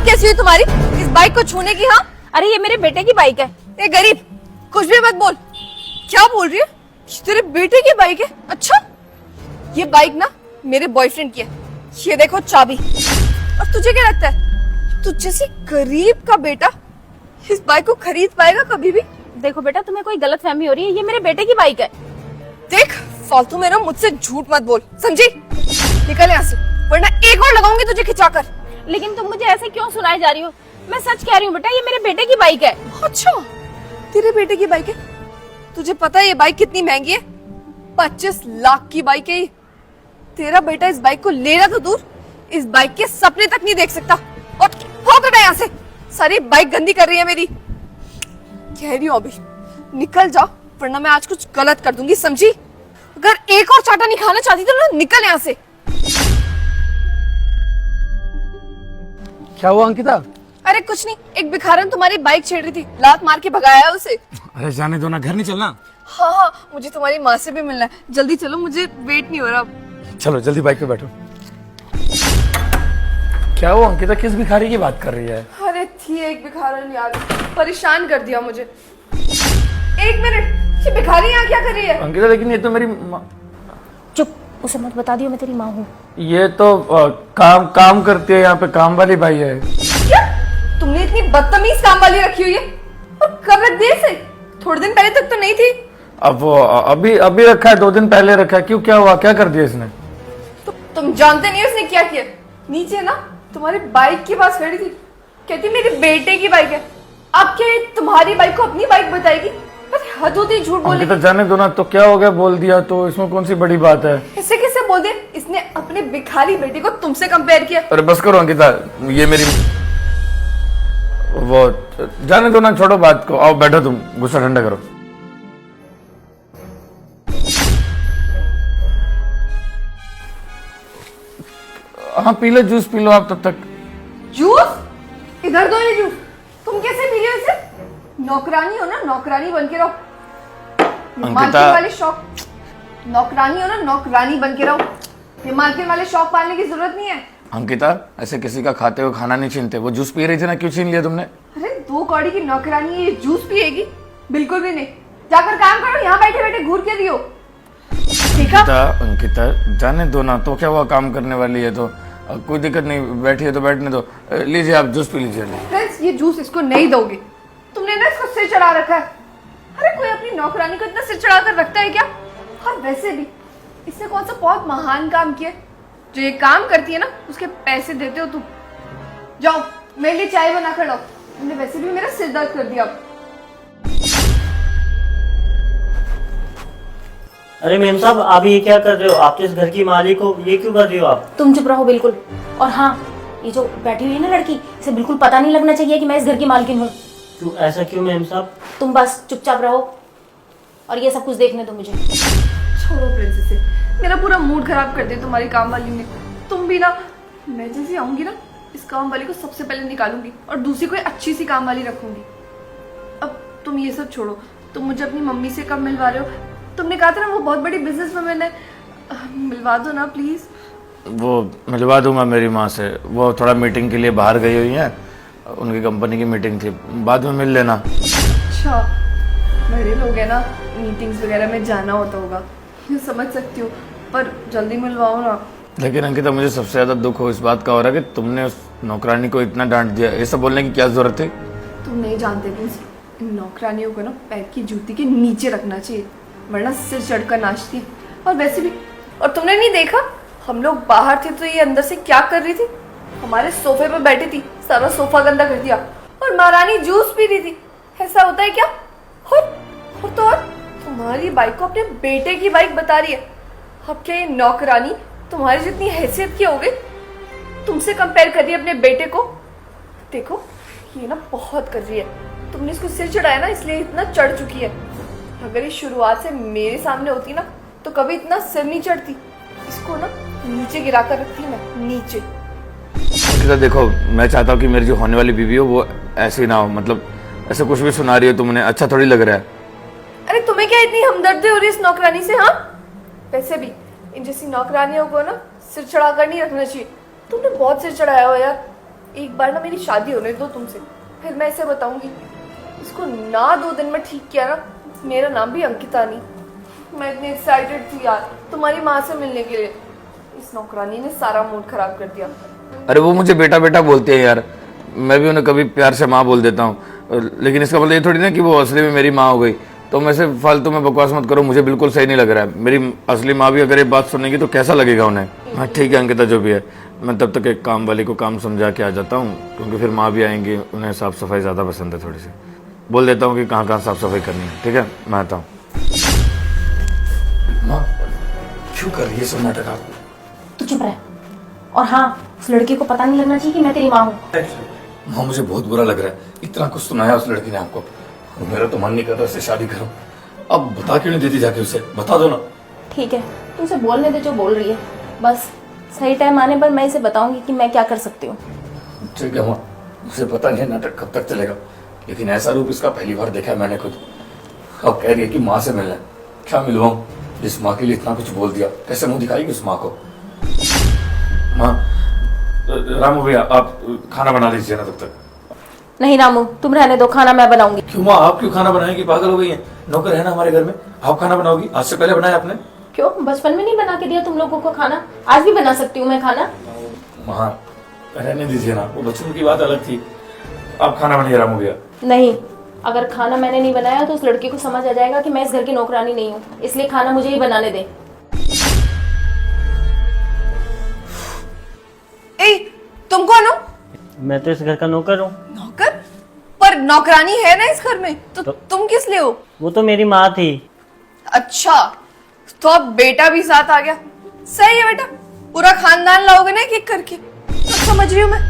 कैसी हुई तुम्हारी इस बाइक को छूने की? हाँ, अरे ये मेरे बेटे की बाइक है। ए गरीब, कुछ भी मत बोल। क्या बोल रही है? ये तेरे बेटे की बाइक है? अच्छा, ये बाइक ना मेरे बॉयफ्रेंड की है। ये देखो चाबी। और तुझे क्या लगता है तू जैसे गरीब का बेटा इस बाइक को खरीद पाएगा कभी भी? देखो बेटा, तुम्हें कोई गलतफहमी हो रही है, ये मेरे बेटे की बाइक है। देख, फालतू में ना मुझसे झूठ मत बोल, समझी? निकल यहाँ से, वरना एक और लगाऊंगी तुझे खिंचाकर। लेकिन तुम मुझे ऐसे क्यों सुनाई जा रही हो? मैं सच कह रही हूँ बेटा, ये मेरे बेटे की बाइक है। अच्छा, तेरे बेटे की बाइक है? तुझे पता है ये बाइक कितनी महंगी है? 25 लाख की बाइक है ये। तेरा बेटा इस बाइक को लेना तो दूर, इस बाइक के सपने तक नहीं देख सकता। और हो तो यहाँ से, सारी बाइक गंदी कर रही है मेरी। कह रही हूँ अभी निकल जाओ, वरना मैं आज कुछ गलत कर दूंगी, समझी? अगर एक और चाटा नहीं खाना चाहती तो ना निकल यहाँ से। क्या हुआ अंकिता? अरे कुछ नहीं, एक भिखारन तुम्हारी बाइक छेड़ रही थी, लात मार के भगाया उसे। अरे जाने दो ना, घर नहीं चलना? हाँ हाँ, मुझे तुम्हारी माँ से भी मिलना है, जल्दी चलो, मुझे वेट नहीं हो रहा। चलो जल्दी बाइक पे बैठो। क्या हुआ अंकिता, किस भिखारी की बात कर रही है? अरे थी एक भिखारन यार, परेशान कर दिया मुझे। एक मिनट, ये भिखारी यहाँ क्या कर रही है? अंकिता लेकिन ये तो मेरी चुप, उसे मत बता दियो मैं तेरी माँ हूँ। ये तो काम करती है यहाँ पे, काम वाली भाई है। क्या तुमने इतनी बदतमीज काम वाली रखी हुई है? और कब रख दी इसे? थोड़े दिन पहले तक तो नहीं थी। अब वो अभी रखा है, 2 दिन पहले रखा है। क्यों, क्या हुआ, क्या कर दिया इसने? तो तुम जानते नहीं उसने क्या किया? नीचे ना तुम्हारी बाइक के पास खड़ी थी, कहती मेरे बेटे की बाइक है। अब क्या ये तुम्हारी बाइक को अपनी बाइक बताएगी? अरे हद होती है झूठ बोलने अंकिता की। जाने दो ना, तो क्या हो गया, बोल दिया तो इसमें कौन सी बड़ी बात है? ऐसे कैसे बोल दिया? इसने अपने भिखारी बेटे को तुमसे कंपेयर किया। अरे बस करो अंकिता, ये मेरी वो जाने दो ना, छोड़ो बात को। आओ बैठो, तुम गुस्सा ठंडा करो। हाँ P low, juice P low आप तब तक। जूस? इधर दो ये जूस। तुम कैसे पी रहे हो इसे? नौकरानी हो ना, नौकरानी बन के रहो। ये मालकिन वाले शौक, नौकरानी हो ना, नौकरानी बन के रहो। ये मालकिन वाले शौक पालने की जरूरत नहीं है। अंकिता ऐसे किसी का खाते हुए खाना नहीं छीनते। वो जूस पी रही थी ना, क्यों छीन लिया तुमने? अरे 2 कौड़ी की नौकरानी ये जूस पिएगी? बिल्कुल भी नहीं। जाकर काम करो, यहाँ बैठे बैठे घूर के दियो। ठीक है? अंकिता जाने दो ना, तो क्या हुआ, काम करने वाली है तो कोई दिक्कत नहीं, बैठी है तो बैठने दो। लीजिए आप जूस पी लीजिए। फ्रेंड्स, ये जूस इसको नहीं दोगे? तुमने ना इसको सिर चढ़ा रखा है। अरे कोई अपनी नौकरानी को इतना सिर चढ़ा कर रखता है क्या? और वैसे भी इसने कौन सा बहुत महान काम किया? जो ये काम करती है ना, उसके पैसे देते हो तुम। जाओ मेरे लिए चाय बना कर लाओ। तुमने वैसे भी मेरा सिर दर्द कर दिया अब। अरे मेम साहब, आप ये क्या कर रहे हो? आप तो इस घर की मालिक हो, ये क्यों कर रही हो आप? तुम चुप रहो बिल्कुल। और हाँ, ये जो बैठी हुई है ना लड़की, इसे बिल्कुल पता नहीं लगना चाहिए कि मैं इस घर की मालकिन हूँ। क्यों, ऐसा क्यों मेम साहब? तुम बस चुपचाप रहो और ये सब कुछ देखने दो मुझे। छोड़ो प्रिंसेस से, मेरा पूरा मूड खराब कर दिया तुम्हारी काम वाली ने। तुम भी ना, मैं जैसे आऊंगी ना, इस काम वाली को सबसे पहले निकालूंगी और दूसरी कोई अच्छी सी काम वाली रखूंगी। अब तुम ये सब छोड़ो, तुम मुझे अपनी मम्मी से कब मिलवा रहे हो? तुमने कहा था ना वो बहुत बड़ी बिजनेस वुमन है, मिलवा दो ना प्लीज। वो मिलवा दूंगा मेरी माँ से, वो थोड़ा मीटिंग के लिए बाहर गई हुई है, उनकी कंपनी की मीटिंग थी, बाद में मिल लेना। अच्छा, बड़े लोग हैं ना, मीटिंग्स वगैरह में जाना होता होगा, ये समझ सकती हूँ, पर जल्दी मिलवाओ ना। लेकिन अंकिता मुझे सबसे ज्यादा दुख हो इस बात का हो रहा है कि तुमने उस नौकरानी को इतना डांट दिया। ये सब बोलने की क्या जरूरत थी? तुम नहीं जानते प्लीज, इन नौकरानियों को ना पैर की जूती के नीचे रखना चाहिए, वरना सिर चढ़कर नाचती है। और वैसे भी, और तुमने नहीं देखा हम लोग बाहर थे तो ये अंदर से क्या कर रही थी? हमारे सोफे पर बैठी थी, सारा सोफा गंदा कर दिया। और महारानी जूस पी रही थी। ऐसा होता है क्या? और तो और तुम्हारी बाइक को अपने बेटे की बाइक बता रही है। अब क्या ये नौकरानी तुम्हारी जितनी हैसियत की हो गई? तुमसे कंपेयर कर रही है अपने बेटे को। देखो ये ना बहुत कर रही है, तुमने इसको सिर चढ़ाया ना, इसलिए इतना चढ़ चुकी है। अगर ये शुरुआत से मेरे सामने होती ना, तो कभी इतना सिर नहीं चढ़ती। इसको ना नीचे गिरा कर रखती मैं, नीचे। अंकिता देखो, मैं चाहता हूँ कि मेरी जो होने वाली बीवी हो वो ऐसी ना हो, मतलब ऐसे कुछ भी सुना रही हो तुमने, अच्छा थोड़ी लग रहा है। अरे तुम्हें क्या इतनी हमदर्दी हो रही है इस नौकरानी से? हाँ, वैसे भी इन जैसी नौकरानियों को ना सिर चढ़ा कर नहीं रखना चाहिए। तुमने बहुत सिर चढ़ाया हो यार। एक बार ना मेरी शादी होने दो तुमसे, फिर मैं इसे बताऊंगी। इसको ना 2 दिन में ठीक किया ना, मेरा नाम भी अंकिता नहीं। मैं इतनी एक्साइटेड थी यार तुम्हारी माँ से मिलने के लिए, इस नौकरानी ने सारा मूड खराब कर दिया। अरे वो मुझे बेटा बेटा बोलते हैं यार, मैं भी उन्हें कभी प्यार से माँ बोल देता हूँ, लेकिन इसका मतलब ये थोड़ी ना कि वो असली में मेरी माँ हो गई। तो मैं से फालतू में बकवास मत करो, मुझे बिल्कुल सही नहीं लग रहा है। मेरी असली माँ भी अगर ये बात सुनेगी तो कैसा लगेगा उन्हें। हाँ ठीक है अंकिता, जो भी है, मैं तब तक एक काम वाली को काम समझा के आ जाता हूँ, क्योंकि फिर माँ भी आएंगी, उन्हें साफ सफाई ज़्यादा पसंद है। थोड़ी सी बोल देता हूँ कि कहाँ कहाँ साफ सफाई करनी है। ठीक है, मैं आता हूँ। माँ क्यों कर रही है सब नाटक आप? तू चुप रह। और हाँ, उस लड़के को पता नहीं लगना चाहिए कि मैं तेरी माँ हूँ। माँ मुझे बहुत बुरा लग रहा है, इतना कुछ सुनाया उस लड़की ने आपको, मेरा तो मन नहीं कर रहा इससे शादी करूं। अब बता क्यों नहीं देती जाके उसे, बता दो ना। ठीक है, तू उसे बोलने दे जो बोल रही है। बस सही टाइम आने पर मैं इसे बताऊंगी कि मैं क्या कर सकती हूँ। ठीक है माँ, मुझे पता नहीं नाटक कब तक चलेगा, लेकिन ऐसा रूप इसका पहली बार देखा है मैंने खुद। अब कह रही है कि माँ से मिलना है, क्या मिलवाऊं? जिस माँ के लिए इतना कुछ बोल दिया, कैसे मुंह दिखाएगी उस माँ को? माँ, रामू भैया आप खाना बना लीजिए ना तब तक। नहीं रामू, तुम रहने दो, खाना मैं बनाऊंगी। क्यों माँ, आप क्यों खाना बनाएंगी? पागल हो गई हैं? नौकर है ना हमारे घर में, आप खाना बनाओगी? आज से पहले बनाया आपने? क्यों, बचपन में नहीं बना के दिया तुम लोगों को खाना? आज भी बना सकती हूँ मैं खाना। माँ रहने दीजिए ना, वो बचपन की बात अलग थी। आप खाना बनाइए रामू भैया। नहीं, अगर खाना मैंने नहीं बनाया तो उस लड़के को समझ आ जाएगा कि मैं इस घर की नौकरानी नहीं हूँ, इसलिए खाना मुझे ही बनाने दे। ए, तुम कौन हो? मैं तो इस घर का नौकर हूँ। नौकर? पर नौकरानी है ना इस घर में, तो तुम किस लिए हो? वो तो मेरी माँ थी। अच्छा, तो अब बेटा भी साथ आ गया। सही है बेटा, पूरा खानदान लाओगे ना एक एक करके। तो समझ रही हूँ मैं,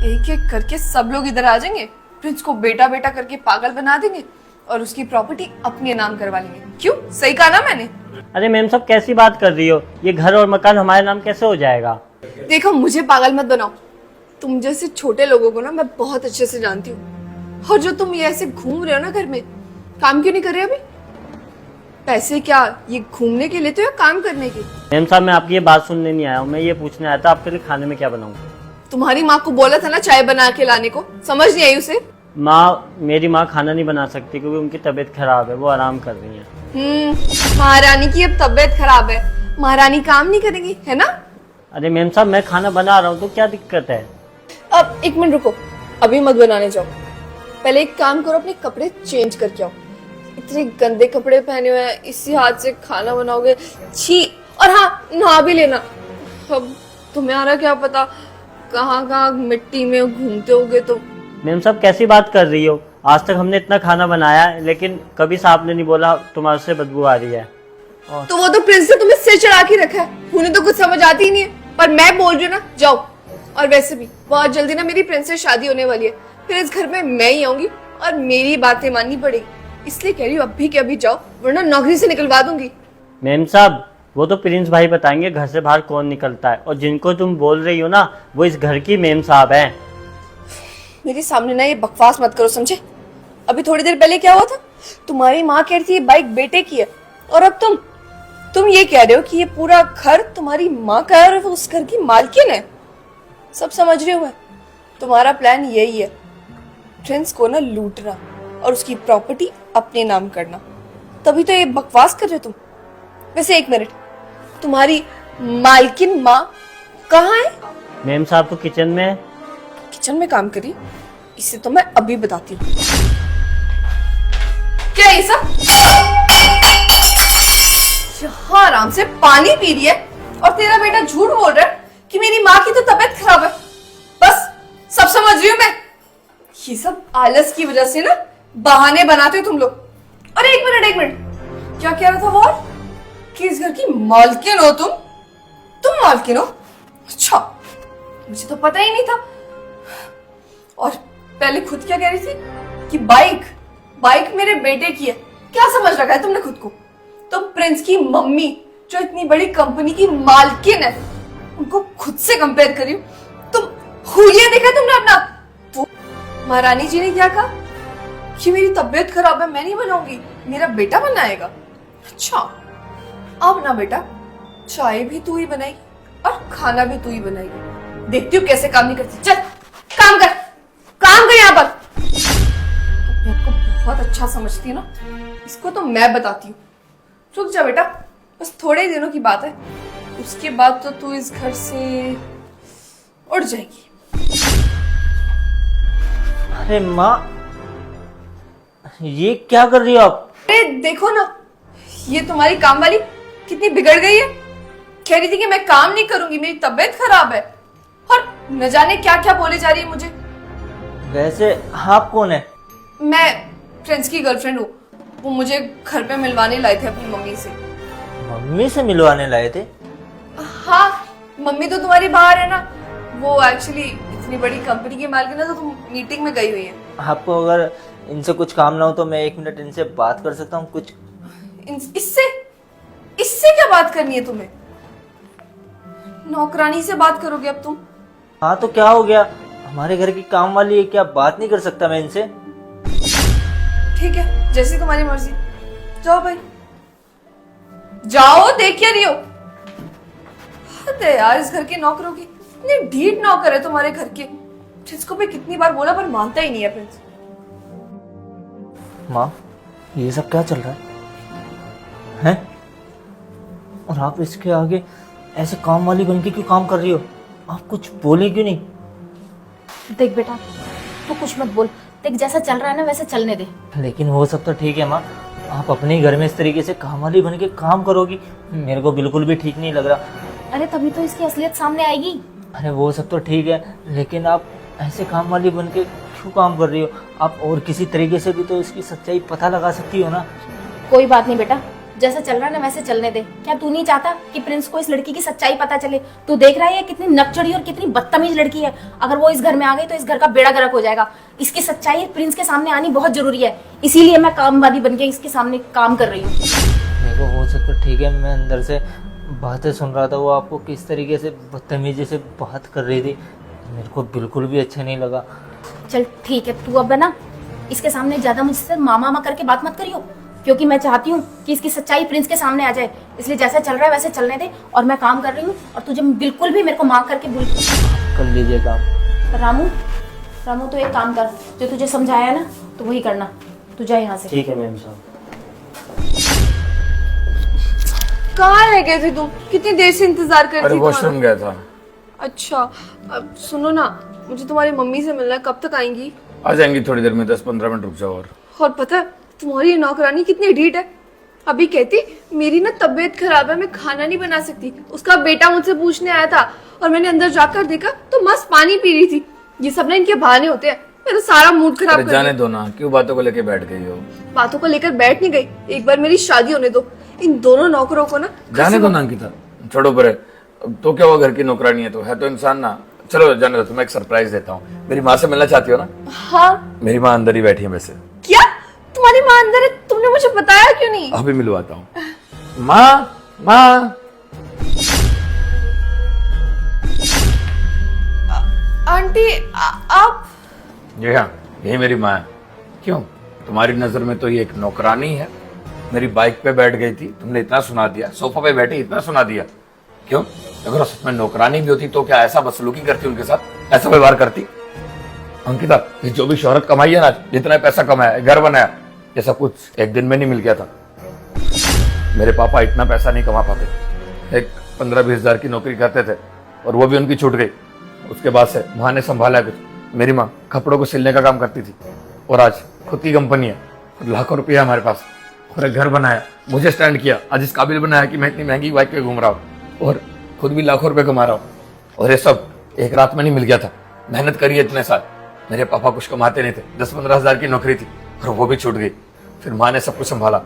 एक एक करके सब लोग इधर आ जाएंगे, प्रिंस को बेटा बेटा करके पागल बना देंगे और उसकी प्रॉपर्टी अपने नाम करवा लेंगे। क्यों, सही कहा ना मैंने? अरे मैम सब कैसी बात कर रही हो? ये घर और मकान हमारे नाम कैसे हो जाएगा? देखो, मुझे पागल मत बनाओ। तुम जैसे छोटे लोगों को ना मैं बहुत अच्छे से जानती हूँ। और जो तुम ये ऐसे घूम रहे हो ना घर में, काम क्यों नहीं कर रहे अभी? पैसे क्या ये घूमने के लेते हो या काम करने के? मैम साहब मैं आपकी ये बात सुनने नहीं आया हूँ, मैं ये पूछने आया था आपके लिए खाने में क्या बनाऊँ। तुम्हारी माँ को बोला था ना चाय बना के लाने को, समझ नहीं आई उसे? मेरी माँ खाना नहीं बना सकती क्योंकि उनकी तबीयत खराब है, वो आराम कर रही है। महारानी की अब तबीयत खराब है, महारानी काम नहीं करेगी है ना? अरे मैम साहब मैं खाना बना रहा हूँ तो क्या दिक्कत है? अब 1 मिनट रुको, अभी मत बनाने जाओ। पहले एक काम करो, अपने कपड़े चेंज करके आओ। इतने गंदे कपड़े पहने हुए हैं, इसी हाथ से खाना बनाओगे? छी। और हाँ, नहा भी लेना। अब तुम्हारा क्या पता कहाँ कहाँ मिट्टी में घूमते होगे तो। मैम साहब कैसी बात कर रही हो? आज तक हमने इतना खाना बनाया है लेकिन कभी साहब ने नहीं बोला तुम्हारे से बदबू आ रही है। तो वो तो प्रिंस ने तुम्हें सिर चढ़ा के रखा है, उन्हें तो कुछ समझ आती ही नहीं है। पर मैं बोल रही हूँ ना, जाओ। और वैसे भी बहुत जल्दी ना मेरी प्रिंस से शादी होने वाली है, फिर इस घर में मैं ही आऊंगी और मेरी बातें माननी पड़ेगी। इसलिए कह रही हूँ अभी के अभी जाओ, वरना नौकरी से निकलवा दूंगी। मैम साहब वो तो प्रिंस भाई बताएंगे घर से बाहर कौन निकलता है, और जिनको तुम बोल रही हो ना वो इस घर की मैम साहब हैं। मेरे सामने ना ये बकवास मत करो, समझे? अभी थोड़ी देर पहले क्या हुआ था? तुम्हारी माँ कह रही थी ये बाइक बेटे की है, और अब तुम ये कह रहे हो कि ये पूरा घर तुम्हारी माँ का है और वो उस घर की मालकिन है। सब समझ रही हूँ मैं, तुम्हारा प्लान यही है, प्रिंस को ना लूटना और उसकी प्रॉपर्टी अपने नाम करना। तभी तो ये बकवास कर रहे हो तुम। वैसे 1 मिनट, तुम्हारी मालकिन माँ कहाँ है? मैम साहब तो किचन में है। किचन में काम करी? इसे तो मैं अभी बताती हूँ। क्या ये सब? यहाँ आराम से पानी पी रही है और तेरा बेटा झूठ बोल रहा है कि मेरी माँ की तो तबीयत खराब है। बस सब समझ रही हूँ मैं। ये सब आलस की वजह से ना बहाने बनाते हो तुम लोग। अरे 1 मिनट, क्या कह रहा था वो? कि इस घर की मालकिन हो तुम मालकिन हो? अच्छा, मुझे तो पता ही नहीं था। और पहले खुद क्या कह रही थी कि बाइक मेरे बेटे की है। क्या समझ रखा है तुमने खुद को? तुम प्रिंस की मम्मी जो इतनी बड़ी कंपनी की मालकिन है, उनको खुद से कंपेयर करी। तुम हुलिया देखा तुमने अपना? वो महारानी जी ने क्या कहा कि मेरी तबीयत खराब है, मैं नहीं बनाऊंगी, मेरा बेटा बनाएगा। अच्छा, अब ना बेटा चाय भी तू ही बनाएगी और खाना भी तू ही बनाएगी। देखती हूँ कैसे काम नहीं करती। चल काम कर यहाँ पर। अपने आप को बहुत अच्छा समझती है ना, इसको तो मैं बताती हूँ। रुक जा बेटा, बस थोड़े ही दिनों की बात है, उसके बाद तो तू इस घर से उड़ जाएगी। अरे माँ, ये क्या कर रही हो आप? अरे देखो ना, ये तुम्हारी काम वाली कितनी बिगड़ गई है। कह रही थी कि मैं काम नहीं करूंगी, मेरी तबीयत खराब है, और न जाने क्या क्या बोले जा रही है मुझे। वैसे आप कौन है? मैं फ्रेंड्स की गर्लफ्रेंड हूँ। वो मुझे घर पे मिलवाने लाए थे अपनी मम्मी से। मम्मी से मिलवाने लाए थे? हाँ, मम्मी तो तुम्हारी बाहर है ना, वो एक्चुअली इतनी बड़ी कंपनी की मालकिन है, तो तुम मीटिंग में गई हुई है। आपको अगर इनसे कुछ काम ना हो तो मैं 1 मिनट इनसे बात कर सकता हूँ कुछ? इससे इससे क्या बात करनी है तुम्हें? नौकरानी से बात करोगे अब तुम? हाँ तो क्या हो गया, हमारे घर की काम वाली है, क्या बात नहीं कर सकता मैं इनसे? ठीक है, जैसी तुम्हारी मर्जी। जाओ भाई, जाओ, देख क्या रही हो? हद है यार इस घर के नौकरों की, इतने ढीठ नौकर है तुम्हारे घर के। प्रिंस को भी कितनी बार बोला पर मानता ही नहीं है प्रिंस। माँ, ये सब क्या चल रहा है? और आप इसके आगे ऐसे काम वाली बन के क्यों काम कर रही हो? आप कुछ बोले क्यों नहीं? देख बेटा, तू कुछ मत बोल। देख, जैसा चल रहा है ना वैसे चलने दे। लेकिन वो सब तो ठीक है माँ, आप अपने घर में इस तरीके से काम वाली बन के काम करोगी, मेरे को बिल्कुल भी ठीक नहीं लग रहा। अरे तभी तो इसकी असलियत सामने आएगी। अरे वो सब तो ठीक है, लेकिन आप ऐसे काम वाली बन के क्यों काम कर रही हो? आप और किसी तरीके से भी तो इसकी सच्चाई पता लगा सकती हो ना। कोई बात नहीं बेटा, जैसा चल रहा है ना वैसे चलने दे। क्या तू नहीं चाहता कि प्रिंस को इस लड़की की सच्चाई पता चले? तू देख रहा है ये कितनी नकचड़ी और कितनी बदतमीज लड़की है। अगर वो इस घर में आ गई तो इस घर का बेड़ा गर्क हो जाएगा। इसकी सच्चाई प्रिंस के सामने आनी बहुत जरूरी है, इसीलिए मैं कामवादी बन के इसके सामने काम कर रही हूँ। देखो वो सब तो ठीक है, मैं अंदर से बातें सुन रहा था, वो आपको किस तरीके से बदतमीजी से बात कर रही थी, मेरे को बिल्कुल भी अच्छा नहीं लगा। चल ठीक है, तू अब है ना इसके सामने ज्यादा मुझसे मामा मामा करके बात मत करियो, क्योंकि मैं चाहती हूँ कि इसकी सच्चाई प्रिंस के सामने आ जाए। इसलिए जैसा चल रहा है वैसे चलने दे, और मैं काम कर रही हूँ, और तुझे बिल्कुल भी मेरे को मांग करके भूल कर लीजिए काम। रामू, रामू तो एक काम कर, जो तुझे समझाया ना तो वही करना। तू जा यहाँ से। ठीक है मैम साहब। कहाँ रह गए थे तुम? कितनी देर से इंतजार कर अरे रही थी वॉशरूम गया था। अच्छा, अब सुनो ना, मुझे तुम्हारी मम्मी से मिलना है, कब तक आएंगी? आ जाएंगी थोड़ी देर में, 10-15 मिनट रुक जाओ। और पता है तुम्हारी नौकरानी कितनी ढीठ है। अभी कहती मेरी ना तबीयत खराब है, मैं खाना नहीं बना सकती। उसका बेटा मुझसे पूछने आया था और मैंने अंदर जाकर देखा तो मस्त पानी पी रही थी। ये सब ना इनके बहाने होते हैं, मेरा सारा मूड खराब कर जाने दिया। दो ना, क्यों बातों को लेके बैठ गई हो? बातों को लेकर बैठ नहीं गई, एक बार मेरी शादी होने दो। इन दोनों नौकरों को ना जाने दो ना अंकिता, छोड़ो परे। तो क्या हुआ, घर की नौकरानी है तो इंसान ना। चलो जाने दो, तुम्हें एक सरप्राइज देता हूँ। मेरी माँ से मिलना चाहती हो ना? हाँ। मेरी माँ अंदर ही बैठी है वैसे। क्या तुम्हारी माँ अंदर है? तुमने मुझे बताया क्यों नहीं? अभी मिलवाता हूँ। माँ, माँ। आंटी आप? जी हाँ, यही मेरी माँ है। क्यों, तुम्हारी नजर में तो ये एक नौकरानी है? मेरी बाइक पे बैठ गई थी, तुमने इतना सुना दिया। सोफा पे बैठी इतना सुना दिया। क्यों, अगर सच में नौकरानी भी होती तो क्या ऐसा बदसलूकी करती उनके साथ, ऐसा व्यवहार करती? अंकिता, ये जो भी शोहरत कमाई है ना, जितना पैसा कमाया, घर बनाया, ये सब कुछ एक दिन में नहीं मिल गया था। मेरे पापा इतना पैसा नहीं कमा पाते। एक 15-20 हजार की नौकरी करते थे और वो भी उनकी छूट गई। उसके बाद से माँ ने संभाला कुछ। मेरी माँ कपड़ों को सिलने का काम करती थी और आज खुद की कंपनी है, लाखों रुपया हमारे पास, और एक घर बनाया, मुझे स्टैंड किया, आज इस काबिल बनाया कि मैं इतनी महंगी बाइक पे घूम रहा हूँ और खुद भी लाखों रुपए कमा रहा हूँ। और ये सब एक रात में नहीं मिल गया था, मेहनत करी है इतने साल। मेरे पापा कुछ कमाते नहीं थे, 10-15 हजार की नौकरी थी और वो भी छूट गई। फिर माँ ने सब कुछ संभाला।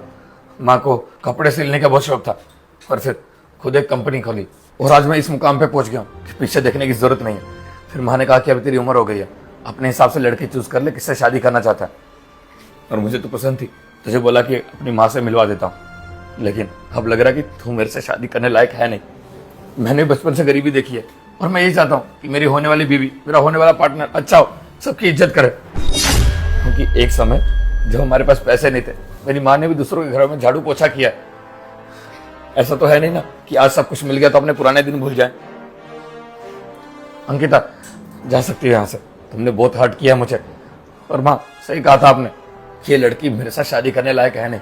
माँ को कपड़े सिलने का बहुत शौक था और फिर खुद एक कंपनी खोली और आज मैं इस मुकाम पे पहुंच गया हूँ कि पीछे देखने की जरूरत नहीं है। फिर माँ ने कहा कि अभी तेरी उम्र हो गई है, अपने हिसाब से लड़की चूज कर ले, किससे शादी करना चाहता है। और मुझे तो पसंद थी, तुझे बोला कि अपनी माँ से मिलवा देता हूँ, लेकिन अब लग रहा है कि तू मेरे से शादी करने लायक है नहीं। मैंने बचपन से गरीबी देखी है और मैं यही चाहता हूँ कि मेरी होने वाली बीवी, मेरा होने वाला पार्टनर अच्छा हो, सबकी इज्जत करे। क्योंकि एक समय जब हमारे पास पैसे नहीं थे, मेरी माँ ने भी दूसरों के घरों में झाड़ू पोछा किया है। ऐसा तो है नहीं ना कि आज सब कुछ मिल गया तो अपने पुराने दिन भूल जाए। अंकिता, जा सकती है यहाँ से, तुमने बहुत हर्ट किया मुझे। और माँ सही कहा था आपने, ये लड़की मेरे साथ शादी करने लायक है नहीं।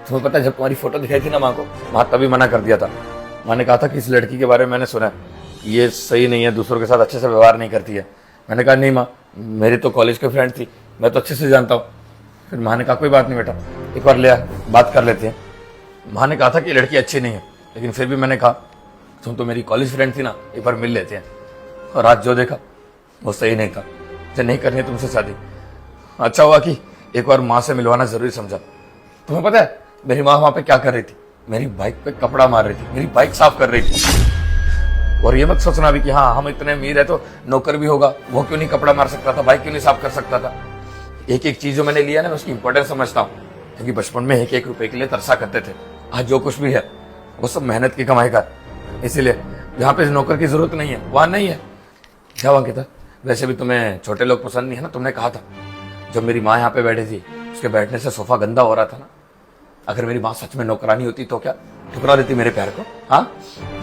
तुम्हें पता है जब तुम्हारी फोटो दिखाई थी ना माँ को, माँ तभी मना कर दिया था। माँ ने कहा था कि इस लड़की के बारे में मैंने सुना है, ये सही नहीं है, दूसरों के साथ अच्छे से व्यवहार नहीं करती है। मैंने कहा नहीं माँ, मेरी तो कॉलेज की फ्रेंड थी, मैं तो अच्छे से जानता हूँ। फिर माँ ने कहा कोई बात नहीं बेटा, एक बार ले आ, बात कर लेते हैं। माँ ने कहा था कि लड़की अच्छी नहीं है, लेकिन फिर भी मैंने कहा तुम तो मेरी कॉलेज फ्रेंड थी ना, एक बार मिल लेते हैं। और आज जो देखा वो सही नहीं था, मुझे नहीं करनी है तुमसे शादी। अच्छा हुआ कि एक बार माँ से मिलवाना जरूरी समझा। तुम्हें पता है मेरी माँ वहां पे क्या कर रही थी? मेरी बाइक पे कपड़ा मार रही थी, मेरी बाइक साफ कर रही थी। और ये मत सोचना भी कि हाँ हम इतने अमीर है तो नौकर भी होगा, वो क्यों नहीं कपड़ा मार सकता था, बाइक क्यों नहीं साफ कर सकता था। एक एक चीज जो मैंने लिया ना, मैं उसकी इंपॉर्टेंस समझता हूँ, क्योंकि बचपन में एक एक रुपए के लिए तरसा करते थे। आज जो कुछ भी है वो सब मेहनत की कमाई का, इसीलिए जहाँ पे नौकर की जरूरत नहीं है वहां नहीं है। क्या अंकिता, वैसे भी तुम्हें छोटे लोग पसंद नहीं है ना, तुमने कहा था। जब मेरी माँ यहाँ पे बैठी थी, उसके बैठने से सोफा गंदा हो रहा था ना, अगर मेरी माँ सच में नौकरानी होती तो क्या ठुकरा देती मेरे प्यार को? हाँ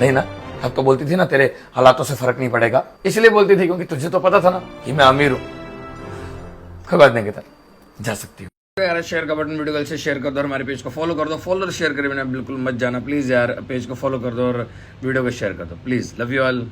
नहीं ना, अब तो बोलती थी ना तेरे हालातों से फर्क नहीं पड़ेगा, इसलिए बोलती थी क्योंकि तुझे तो पता था ना कि मैं अमीर हूँ। कोई बात नहीं अंकिता, जा सकती हूँ यार। शेयर का बटन वीडियो से शेयर कर दो और हमारे पेज को फॉलो कर दो। फॉलो और शेयर करे बिना बिल्कुल मत जाना प्लीज यार, पेज को फॉलो कर दो और वीडियो को शेयर कर दो प्लीज। Love you all.